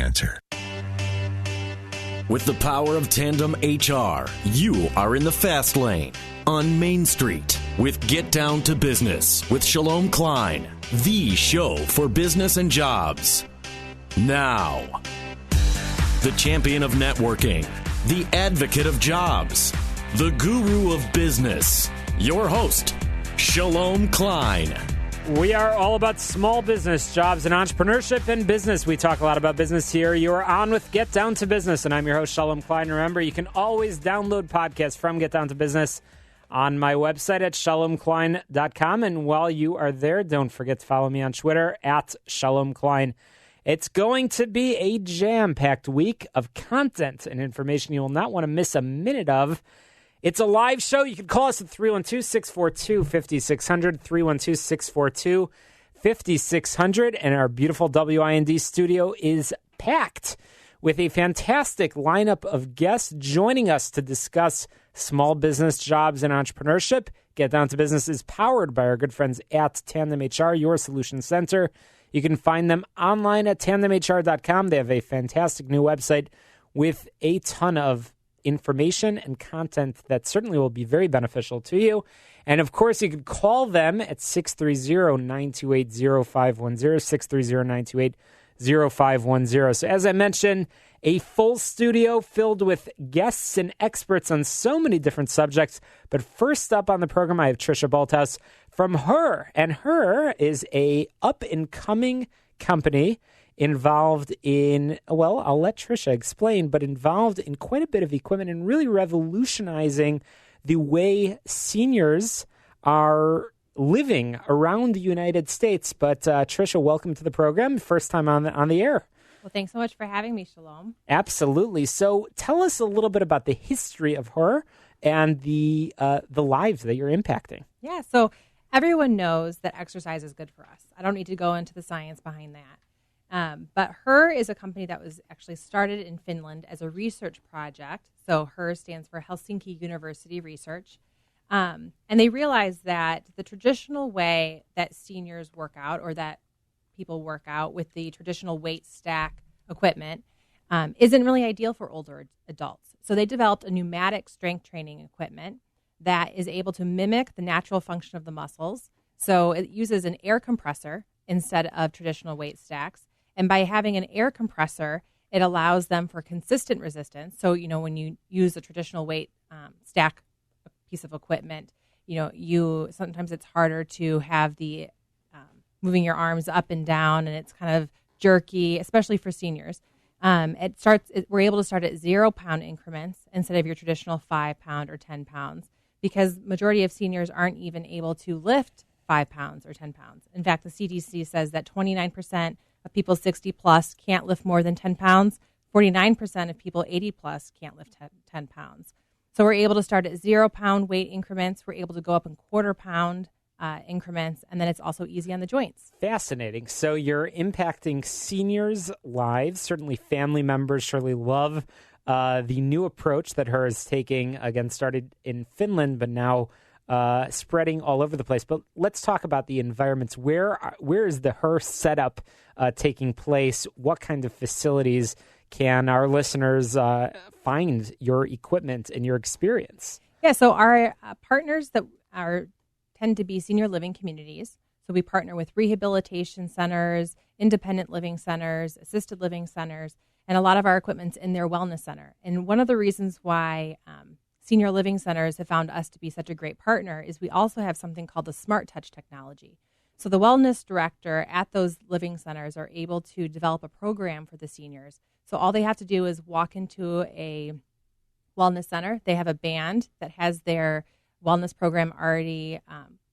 answer. With the power of Tandem HR, you are in the fast lane on Main Street with Get Down to Business with Shalom Klein, the show for business and jobs. Now, the champion of networking, the advocate of jobs, the guru of business, your host, Shalom Klein. We are all about small business, jobs, and entrepreneurship and business. We talk a lot about business here. You are on with Get Down to Business, and I'm your host, Shalom Klein. Remember, you can always download podcasts from Get Down to Business on my website at shalomklein.com. And while you are there, don't forget to follow me on Twitter at Shalom Klein. It's going to be a jam-packed week of content and information you will not want to miss a minute of. It's a live show. You can call us at 312-642-5600, 312-642-5600. And our beautiful WIND studio is packed with a fantastic lineup of guests joining us to discuss small business, jobs, and entrepreneurship. Get Down to Business is powered by our good friends at Tandem HR, your solution center. You can find them online at tandemhr.com. They have a fantastic new website with a ton of information and content that certainly will be very beneficial to you. And of course, you can call them at 630-928-0510, 630-928-0510. So as I mentioned, a full studio filled with guests and experts on so many different subjects. But first up on the program, I have Trisha Bolthouse from Her. And Her is a up-and-coming company involved in, well, I'll let Trisha explain, but involved in quite a bit of equipment and really revolutionizing the way seniors are living around the United States. But Trisha, welcome to the program. First time on the air. Well, thanks so much for having me, Shalom. Absolutely. So tell us a little bit about the history of Her and the lives that you're impacting. Yeah, so everyone knows that exercise is good for us. I don't need to go into the science behind that. But Her is a company that was actually started in Finland as a research project. So Her stands for Helsinki University Research. And they realized that the traditional way that seniors work out, or that people work out with the traditional weight stack equipment, isn't really ideal for older adults. So they developed a pneumatic strength training equipment that is able to mimic the natural function of the muscles. So it uses an air compressor instead of traditional weight stacks. And by having an air compressor, it allows them for consistent resistance. So, when you use a traditional weight stack piece of equipment, sometimes it's harder to have the moving your arms up and down, and it's kind of jerky, especially for seniors. We're able to start at 0 pound increments instead of your traditional 5 pound or 10 pounds, because majority of seniors aren't even able to lift 5 pounds or 10 pounds. In fact, the CDC says that 29% of people 60 plus can't lift more than 10 pounds. 49% of people 80 plus can't lift 10 pounds. So we're able to start at 0 pound weight increments. We're able to go up in quarter pound increments, and then it's also easy on the joints. Fascinating. So you're impacting seniors' lives. Certainly family members surely love the new approach that Her is taking, again, started in Finland, but now spreading all over the place. But let's talk about the environments. Where is the Her setup taking place? What kind of facilities can our listeners find your equipment and your experience? Yeah, so our partners that tend to be senior living communities. So we partner with rehabilitation centers, independent living centers, assisted living centers, and a lot of our equipment's in their wellness center. And one of the reasons why senior living centers have found us to be such a great partner is we also have something called the Smart Touch technology. So the wellness director at those living centers are able to develop a program for the seniors. So all they have to do is walk into a wellness center. They have a band that has their wellness program already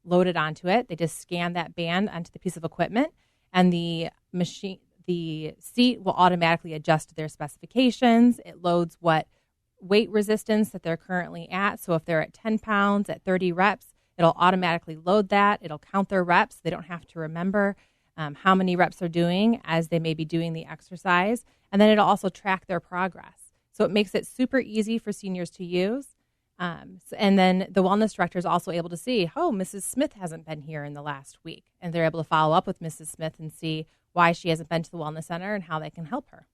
loaded onto it. They just scan that band onto the piece of equipment, and the seat will automatically adjust to their specifications. It loads what weight resistance that they're currently at. So if they're at 10 pounds at 30 reps, it'll automatically load that. It'll count their reps. They don't have to remember how many reps they're doing as they may be doing the exercise. And then it'll also track their progress. So it makes it super easy for seniors to use. And then the wellness director is also able to see, oh, Mrs. Smith hasn't been here in the last week. And they're able to follow up with Mrs. Smith and see why she hasn't been to the wellness center and how they can help her.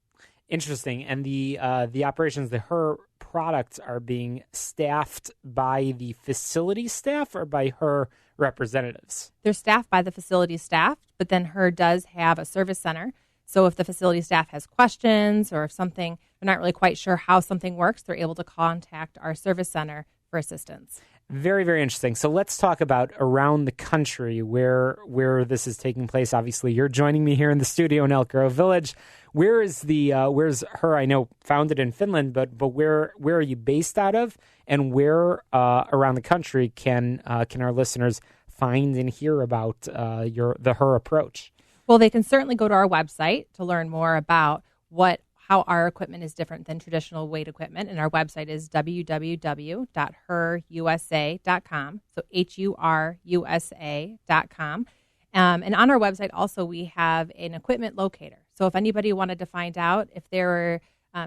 Interesting. And the operations, her products are being staffed by the facility staff or by her representatives? They're staffed by the facility staff, but then her does have a service center. So if the facility staff has questions or if something, they're not really quite sure how something works, they're able to contact our service center for assistance. Very, very interesting. So let's talk about around the country where this is taking place. Obviously, you're joining me here in the studio in Elk Grove Village. Where's her? I know founded in Finland, but where are you based out of, and where around the country can our listeners find and hear about her approach? Well, they can certainly go to our website to learn more about how our equipment is different than traditional weight equipment. And our website is www.herusa.com. So HURUSA.com. And on our website also, we have an equipment locator. So if anybody wanted to find out if there were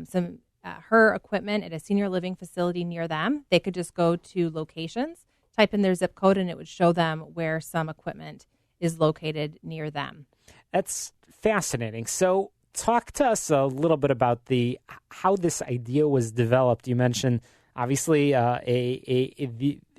some her equipment at a senior living facility near them, they could just go to locations, type in their zip code, and it would show them where some equipment is located near them. That's fascinating. So talk to us a little bit about how this idea was developed. You mentioned obviously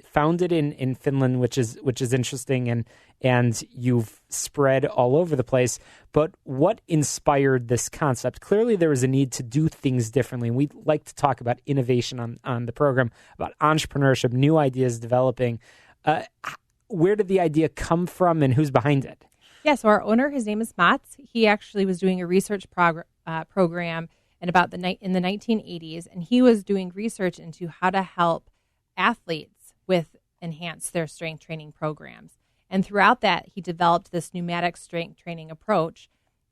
founded in Finland, which is interesting, and you've spread all over the place. But what inspired this concept? Clearly, there was a need to do things differently. And we like to talk about innovation on the program, about entrepreneurship, new ideas developing. Where did the idea come from, and who's behind it? Yeah, so our owner, his name is Mats. He actually was doing a research program in the 1980s, and he was doing research into how to help athletes enhance their strength training programs. And throughout that, he developed this pneumatic strength training approach.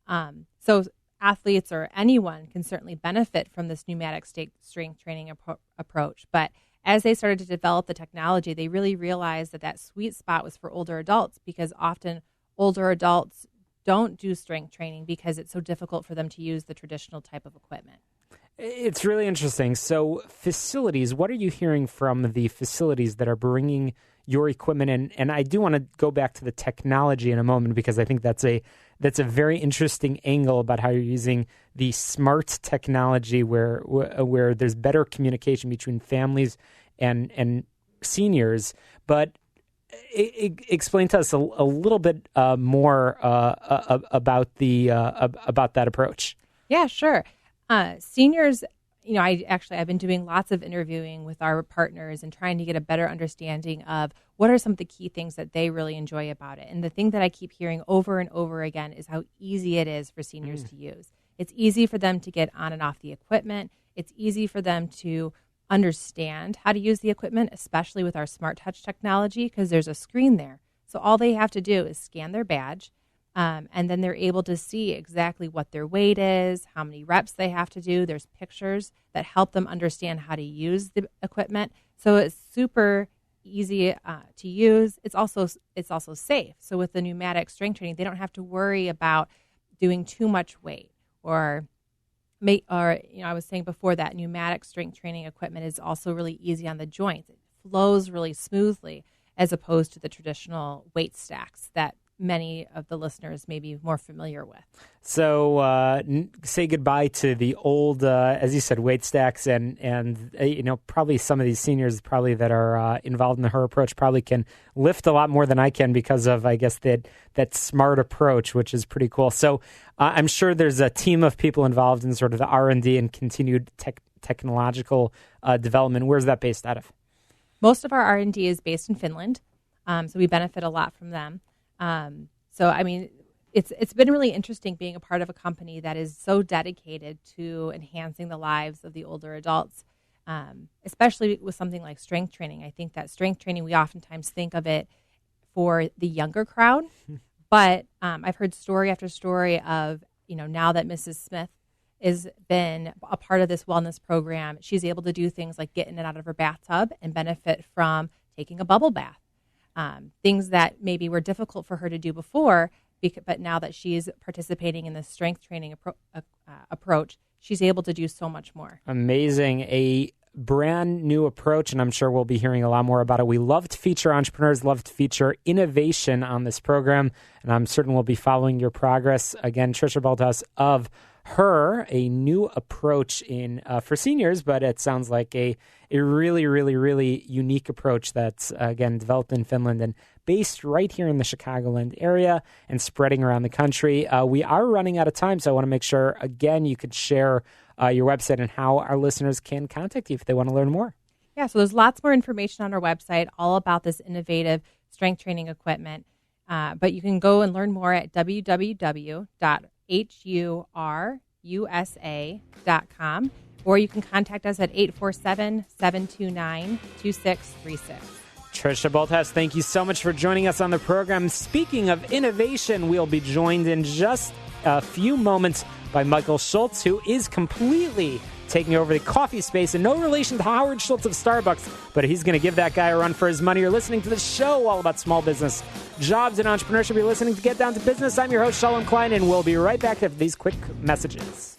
So athletes or anyone can certainly benefit from this pneumatic strength training approach. But as they started to develop the technology, they really realized that sweet spot was for older adults, because often older adults don't do strength training because it's so difficult for them to use the traditional type of equipment. It's really interesting. So facilities, what are you hearing from the facilities that are bringing your equipment in? And I do want to go back to the technology in a moment, because I think that's a very interesting angle about how you're using the smart technology where there's better communication between families and seniors. But explain to us a little bit more about that approach. Yeah, sure. Seniors, I've been doing lots of interviewing with our partners and trying to get a better understanding of what are some of the key things that they really enjoy about it. And the thing that I keep hearing over and over again is how easy it is for seniors to use. It's easy for them to get on and off the equipment. It's easy for them to understand how to use the equipment, especially with our smart touch technology, because there's a screen there. So all they have to do is scan their badge, and then they're able to see exactly what their weight is, how many reps they have to do. There's pictures that help them understand how to use the equipment. So it's super easy to use. It's also safe. So with the pneumatic strength training, they don't have to worry about doing too much weight I was saying before that pneumatic strength training equipment is also really easy on the joints. It flows really smoothly as opposed to the traditional weight stacks that many of the listeners may be more familiar with. So say goodbye to the old, as you said, weight stacks, and probably some of these seniors probably that are involved in the HER approach probably can lift a lot more than I can because of, I guess, that smart approach, which is pretty cool. So I'm sure there's a team of people involved in sort of the R&D and continued technological development. Where's that based out of? Most of our R&D is based in Finland, so we benefit a lot from them. It's been really interesting being a part of a company that is so dedicated to enhancing the lives of the older adults, especially with something like strength training. I think that strength training, we oftentimes think of it for the younger crowd, but I've heard story after story of, now that Mrs. Smith has been a part of this wellness program, she's able to do things like get in and out of her bathtub and benefit from taking a bubble bath. Things that maybe were difficult for her to do before, but now that she's participating in the strength training approach, she's able to do so much more. Amazing. A brand new approach, and I'm sure we'll be hearing a lot more about it. We love to feature entrepreneurs, love to feature innovation on this program, and I'm certain we'll be following your progress. Again, Trisha Bolthouse of her a new approach in for seniors, but it sounds like a really, really, really unique approach that's, again, developed in Finland and based right here in the Chicagoland area and spreading around the country. We are running out of time, so I want to make sure, again, you could share your website and how our listeners can contact you if they want to learn more. Yeah, so there's lots more information on our website all about this innovative strength training equipment. But you can go and learn more at www.hurusa.com, or you can contact us at 847-729-2636. Trisha Bolthouse, thank you so much for joining us on the program. Speaking of innovation, we'll be joined in just a few moments by Michael Schultz, who is completely taking over the coffee space, and no relation to Howard Schultz of Starbucks, but he's going to give that guy a run for his money. You're listening to the show all about small business, jobs, and entrepreneurship. You're listening to Get Down to Business. I'm your host, Shalom Klein, and we'll be right back after these quick messages.